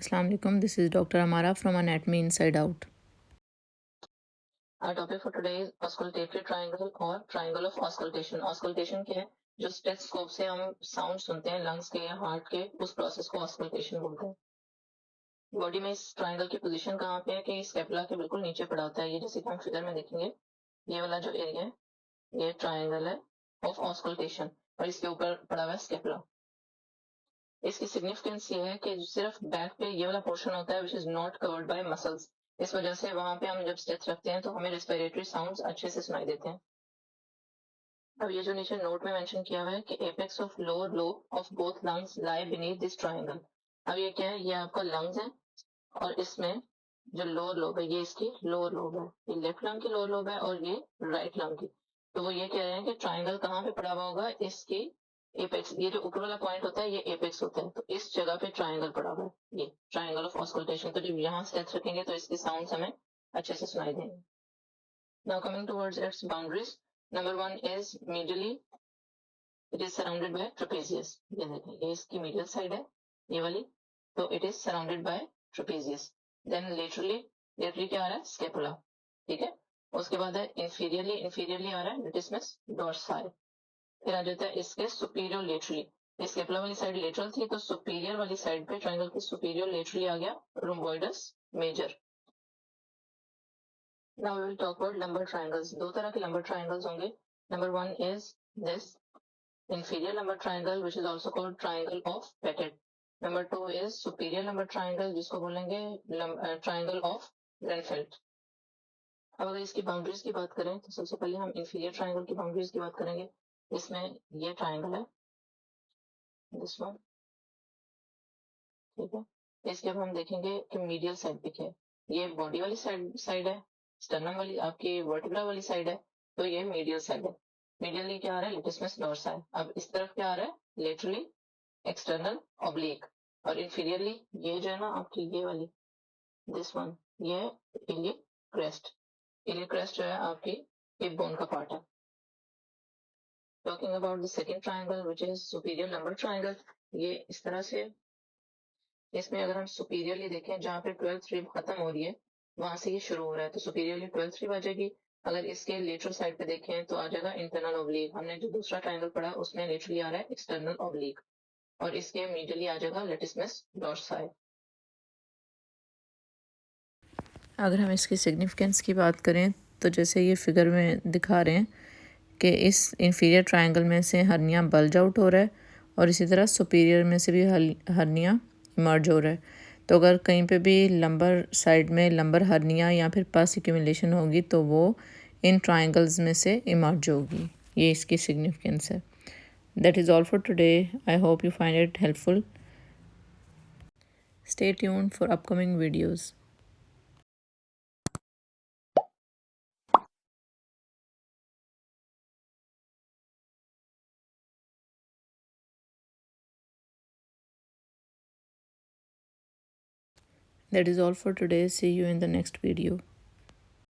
Assalamu alaikum. This is Dr. Amara from Anatomy Inside Out. Our topic for today is auscultatory triangle और triangle of auscultation. Auscultation क्या है? जो stethoscope से हम sound सुनते हैं लंग्स के या हार्ट के, उस प्रोसेस को ऑस्कल्टेशन बोलते हैं। बॉडी में इस ट्राइंगल की पोजीशन कहाँ पे है कि स्केपुला के बिल्कुल नीचे पड़ा होता है। ये जैसे कि हम फिगर में देखेंगे, ये वाला जो एरिया है ये ट्राइंगल है ऑफ ऑस्कल्टेशन और इसके ऊपर पड़ा हुआ है स्केपुला। इसकी सिग्निफिकेंस ये है कि सिर्फ बैक पे ये वाला पोर्शन होता है which is not covered by muscles. इस वजह से वहां पे हम जब स्टेथ रखते हैं तो हमें रेस्पिरेटरी साउंड्स अच्छे से सुनाई देते हैं। अब ये जो नीचे नोट में मेंशन किया हुआ है कि apex of lower lobe of both lungs lie beneath this triangle. अब ये क्या है? ये आपका लंग्स है और इसमें जो लोअर लोब है ये इसकी लोअर लोब है, ये लेफ्ट लंग की लोअर लोब है और ये राइट लंग की। तो वो ये कह रहे हैं कि ट्रायंगल कहाँ पे पड़ा हुआ होगा? इसकी एपेक्स, ये जो ऊपर वाला पॉइंट होता है ये एपेक्स होता है, तो इस जगह पे ट्रायंगल पड़ा हुआ है, ये ट्रायंगल ऑफ ऑस्कल्टेशन। तो जब यहाँ स्टेथ रखेंगे तो इसकी साउंड हमें अच्छे से सुनाई देंगे। Now coming towards it's boundaries, number 1 is medially it is surrounded by trapezius। ये देखें, ये इसकी medial side है ये वाली, तो it is surrounded by trapezius। then laterally क्या आ रहा है? scapula। ठीक है, उसके बाद है inferiorly आ रहा है latissimus dorsi। फिर आ जाता है इसके superior laterally। स्केपुला वाली साइड लेटरल थी तो सुपीरियर वाली साइड पे ट्रायंगल की सुपीरियर लेटरली आ गया rhomboidus major। Now we will talk about lumbar triangles। दो तरह के lumbar triangles होंगे। Number 1 is this inferior lumbar triangle which is also called triangle of Pettit। Number 2 is superior lumbar triangle जिसको बोलेंगे triangle of Grenfell। अब अगर इसकी boundaries की बात करें तो सबसे पहले हम inferior triangle की बाउंड्रीज की बात करेंगे। इसमें ये ट्राइंगल है, दिस वन, ठीक है। इसके अब हम देखेंगे कि मीडियल साइड पे क्या है। ये बॉडी वाली साइड है, स्टर्नम वाली आपकी वर्टिब्रा वाली साइड है, तो ये मीडियल साइड है। मीडियली क्या आ रहा है? लेटिसिमस डोर्सा। अब इस तरफ क्या आ रहा है? Laterally external oblique. और इंफीरियरली ये जो है ना आपकी ये वाली, दिस वन, ये इलियक क्रेस्ट। इलियक क्रेस्ट जो है आपकी हिप बोन का पार्ट है। Talking about the second triangle which is superior lumbar triangle, ये इस तरह से। इसमें अगर हम सुपीरियरली देखें जहाँ पे 12th रिब खत्म हो रही है वहां से ये शुरू हो रहा है, तो सुपीरियरली 12th रिब आ जाएगी। अगर इसके लेटरल साइड पे देखें तो आ जाएगा इंटरनल ऑब्लिक। हमने जो दूसरा ट्रायंगल पढ़ा उसमें लेटरली आ रहा है एक्सटर्नल ऑब्लिक और इसके मीडियली आ जाएगा लेटिसिमस डोर्साई। अगर हम इसकी सिग्निफिकेंस की बात करें तो जैसे ये फिगर में दिखा रहे हैं कि इस इंफीरियर ट्रायंगल में से हर्निया बल्ज आउट हो रहा है और इसी तरह सुपीरियर में से भी हर्निया इमर्ज हो रहा है। तो अगर कहीं पे भी लंबर साइड में लंबर हर्निया या फिर पस एक्यूमुलेशन होगी तो वो इन ट्रायंगल्स में से इमर्ज होगी। ये इसकी सिग्निफिकेंस है। That is all for today. I hope you find it helpful. Stay tuned for upcoming videos. That is all for today. See you in the next video.